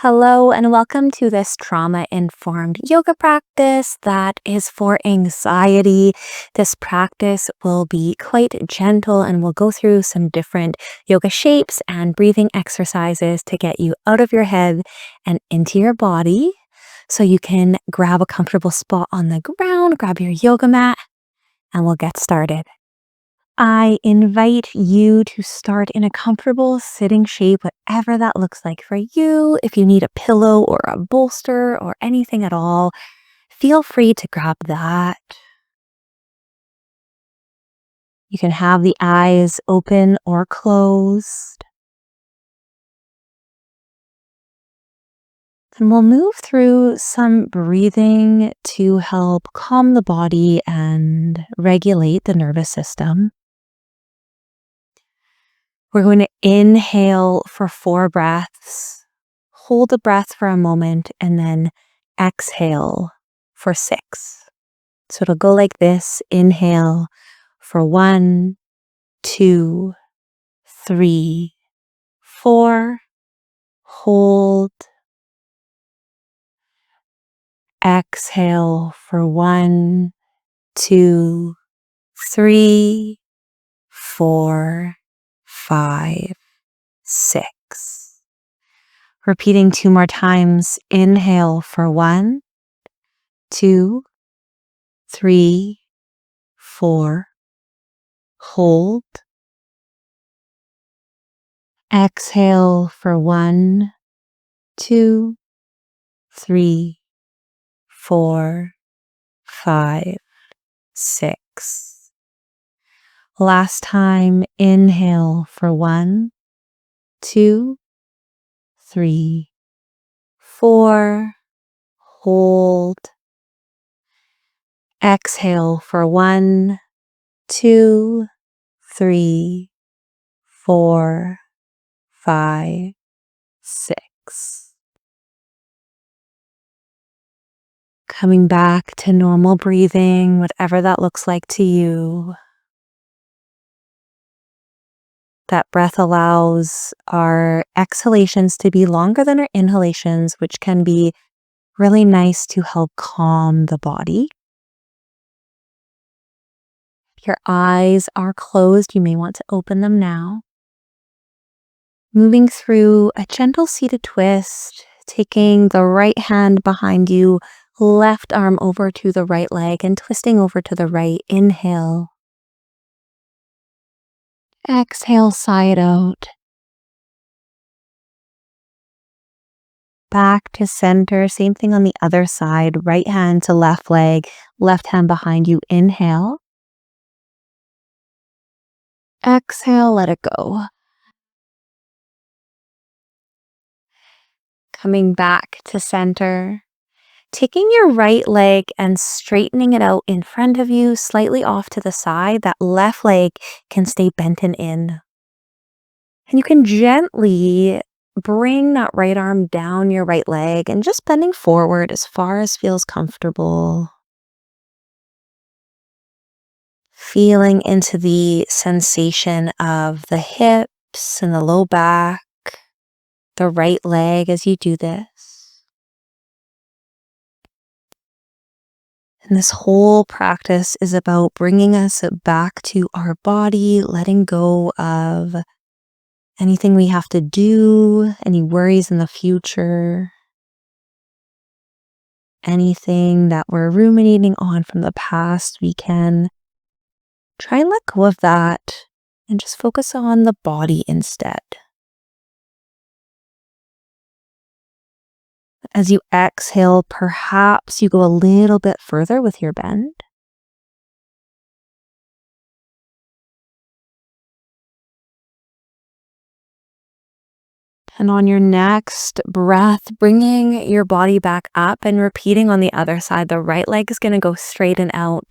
Hello, and welcome to this trauma-informed yoga practice that is for anxiety. This practice will be quite gentle and we'll go through some different yoga shapes and breathing exercises to get you out of your head and into your body. So you can grab a comfortable spot on the ground, grab your yoga mat, and we'll get started. I invite you to start in a comfortable sitting shape, whatever that looks like for you. If you need a pillow or a bolster or anything at all, feel free to grab that. You can have the eyes open or closed. And we'll move through some breathing to help calm the body and regulate the nervous system. We're going to inhale for 4 breaths, hold the breath for a moment, and then exhale for 6. So it'll go like this. Inhale for 1, 2, 3, 4. Hold. Exhale for 1, 2, 3, 4, 5, 6. Repeating 2 more times. Inhale for 1, 2, 3, 4. Hold. Exhale for 1, 2, 3, 4, 5, 6. Last time. Inhale for 1, 2, 3, 4. Hold. Exhale for 1, 2, 3, 4, 5, 6. Coming back to normal breathing, whatever that looks like to you. That breath allows our exhalations to be longer than our inhalations, which can be really nice to help calm the body. If your eyes are closed, you may want to open them now. Moving through a gentle seated twist, taking the right hand behind you, left arm over to the right leg, and twisting over to the right. Inhale. Exhale, sigh it out. Back to center. Same thing on the other side. Right hand to left leg, left hand behind you. Inhale. Exhale, let it go. Coming back to center. Taking your right leg and straightening it out in front of you, slightly off to the side. That left leg can stay bent and in. And you can gently bring that right arm down your right leg and just bending forward as far as feels comfortable. Feeling into the sensation of the hips and the low back, the right leg as you do this. And this whole practice is about bringing us back to our body, letting go of anything we have to do, any worries in the future, anything that we're ruminating on from the past. We can try and let go of that and just focus on the body instead. As you exhale, perhaps you go a little bit further with your bend. And on your next breath, bringing your body back up and repeating on the other side. The right leg is going to go straight and out.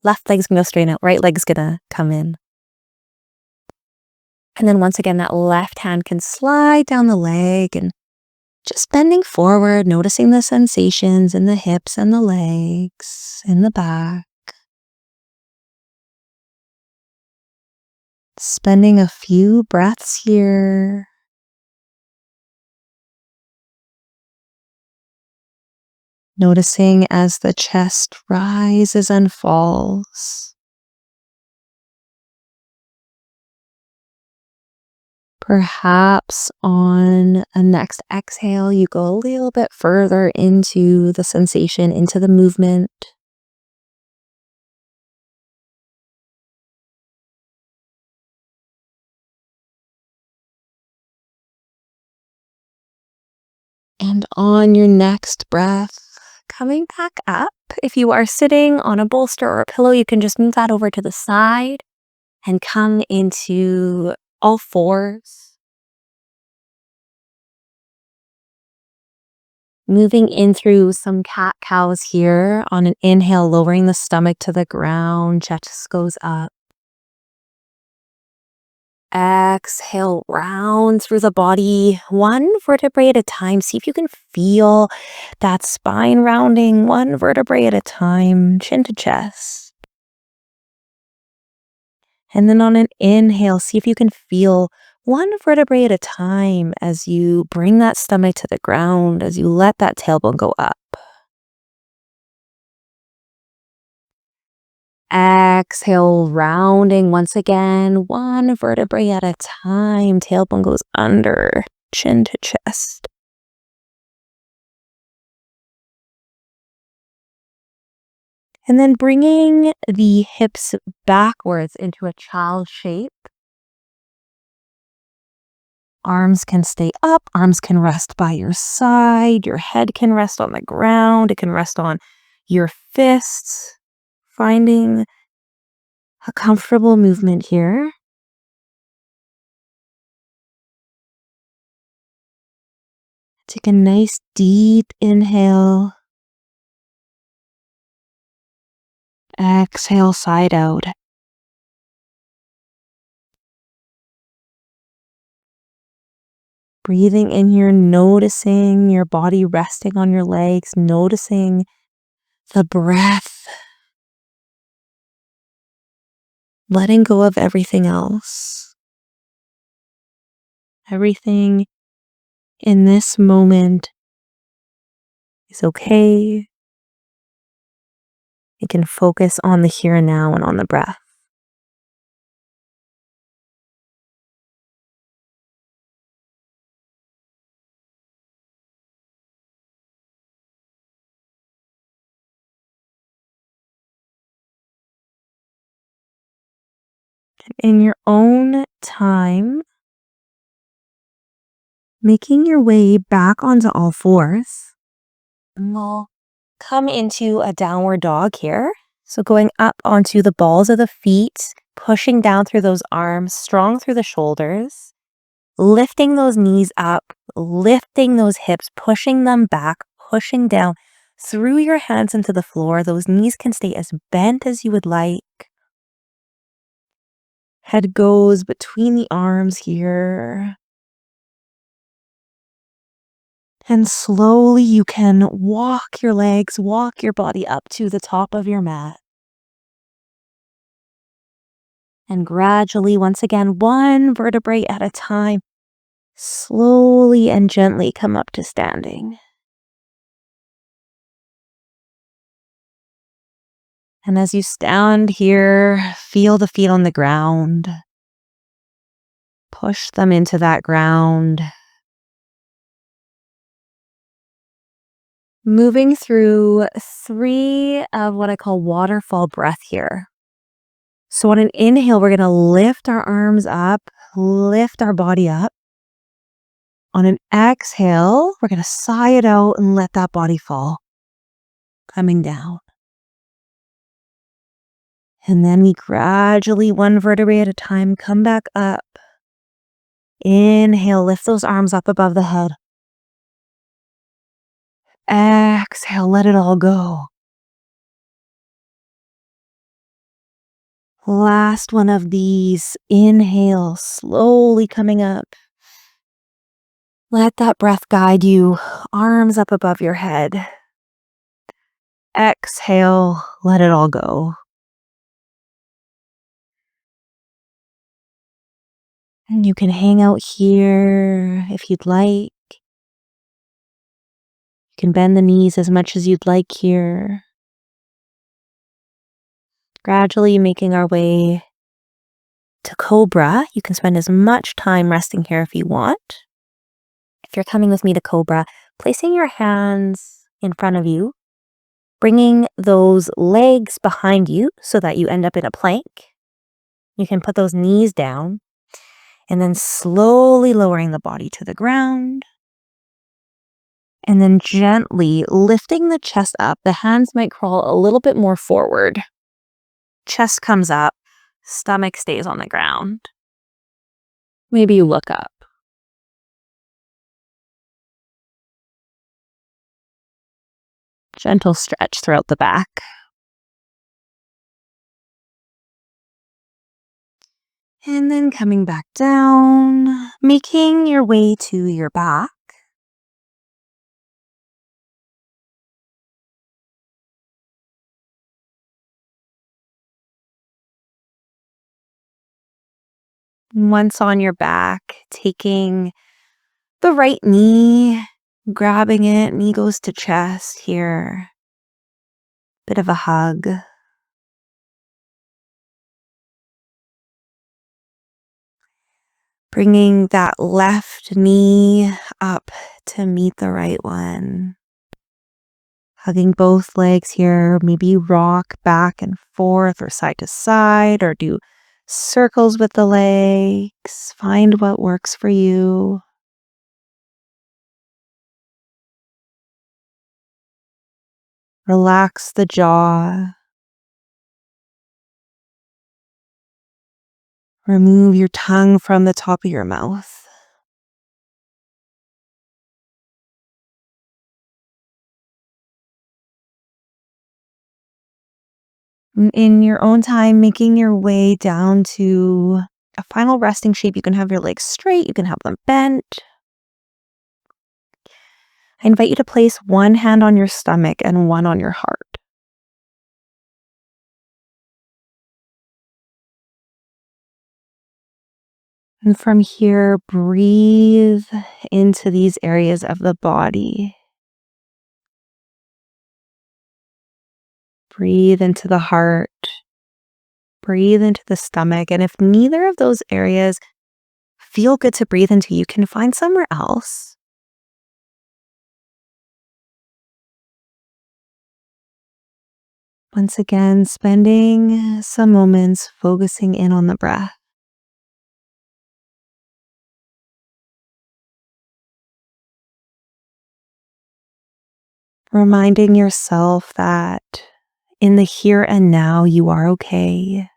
Left leg is going to go straight out. Right leg is going to come in. And then once again, that left hand can slide down the leg and just bending forward, noticing the sensations in the hips and the legs, in the back. Spending a few breaths here. Noticing as the chest rises and falls. Perhaps on a next exhale, you go a little bit further into the sensation, into the movement. And on your next breath, coming back up. If you are sitting on a bolster or a pillow, you can just move that over to the side and come into all fours. Moving in through some cat-cows here. On an inhale, lowering the stomach to the ground, chest goes up. Exhale, round through the body, one vertebrae at a time. See if you can feel that spine rounding one vertebrae at a time, chin to chest. And then on an inhale, see if you can feel one vertebrae at a time as you bring that stomach to the ground, as you let that tailbone go up. Exhale, rounding once again, one vertebrae at a time. Tailbone goes under, chin to chest. And then bringing the hips backwards into a child shape. Arms can stay up, arms can rest by your side, your head can rest on the ground, it can rest on your fists. Finding a comfortable movement here. Take a nice deep inhale. Exhale, side out. Breathing in here, noticing your body resting on your legs, noticing the breath. Letting go of everything else. Everything in this moment is okay. You can focus on the here and now and on the breath. In your own time, making your way back onto all fours. And we'll come into a downward dog here. So going up onto the balls of the feet, pushing down through those arms, strong through the shoulders, lifting those knees up, lifting those hips, pushing them back, pushing down through your hands into the floor. Those knees can stay as bent as you would like. Head goes between the arms here. And slowly you can walk your legs, walk your body up to the top of your mat. And gradually, once again, one vertebrae at a time, slowly and gently come up to standing. And as you stand here, feel the feet on the ground. Push them into that ground. Moving through 3 of what I call waterfall breath here. So on an inhale, we're going to lift our arms up, lift our body up. On an exhale, we're going to sigh it out and let that body fall, coming down. And then we gradually, one vertebrae at a time, come back up. Inhale, lift those arms up above the head. Exhale, let it all go. Last one of these. Inhale, slowly coming up. Let that breath guide you. Arms up above your head. Exhale, let it all go. And you can hang out here if you'd like. You You can bend the knees as much as you'd like here. Gradually making our way to Cobra. You can spend as much time resting here if you want. If you're coming with me to Cobra, placing your hands in front of you, bringing those legs behind you so that you end up in a plank. You can put those knees down and then slowly lowering the body to the ground. And then gently lifting the chest up. The hands might crawl a little bit more forward. Chest comes up, stomach stays on the ground. Maybe you look up. Gentle stretch throughout the back. And then coming back down, making your way to your back. Once on your back, taking the right knee, grabbing it, knee goes to chest here. Bit of a hug. Bringing that left knee up to meet the right one. Hugging both legs here. Maybe rock back and forth or side to side or do circles with the legs. Find what works for you. Relax the jaw. Remove your tongue from the top of your mouth. In your own time, making your way down to a final resting shape. You can have your legs straight. You can have them bent. I invite you to place one hand on your stomach and one on your heart. And from here, breathe into these areas of the body. Breathe into the heart. Breathe into the stomach. And if neither of those areas feel good to breathe into, you can find somewhere else. Once again, spending some moments focusing in on the breath. Reminding yourself that in the here and now, you are okay.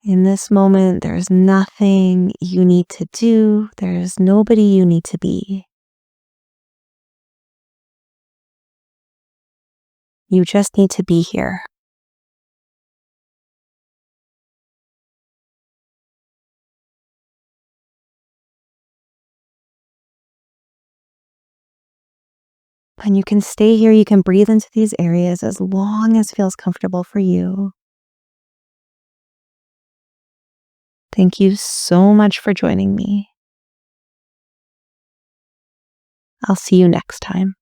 In this moment, there's nothing you need to do. There's nobody you need to be. You just need to be here. And you can stay here. You can breathe into these areas as long as feels comfortable for you. Thank you so much for joining me. I'll see you next time.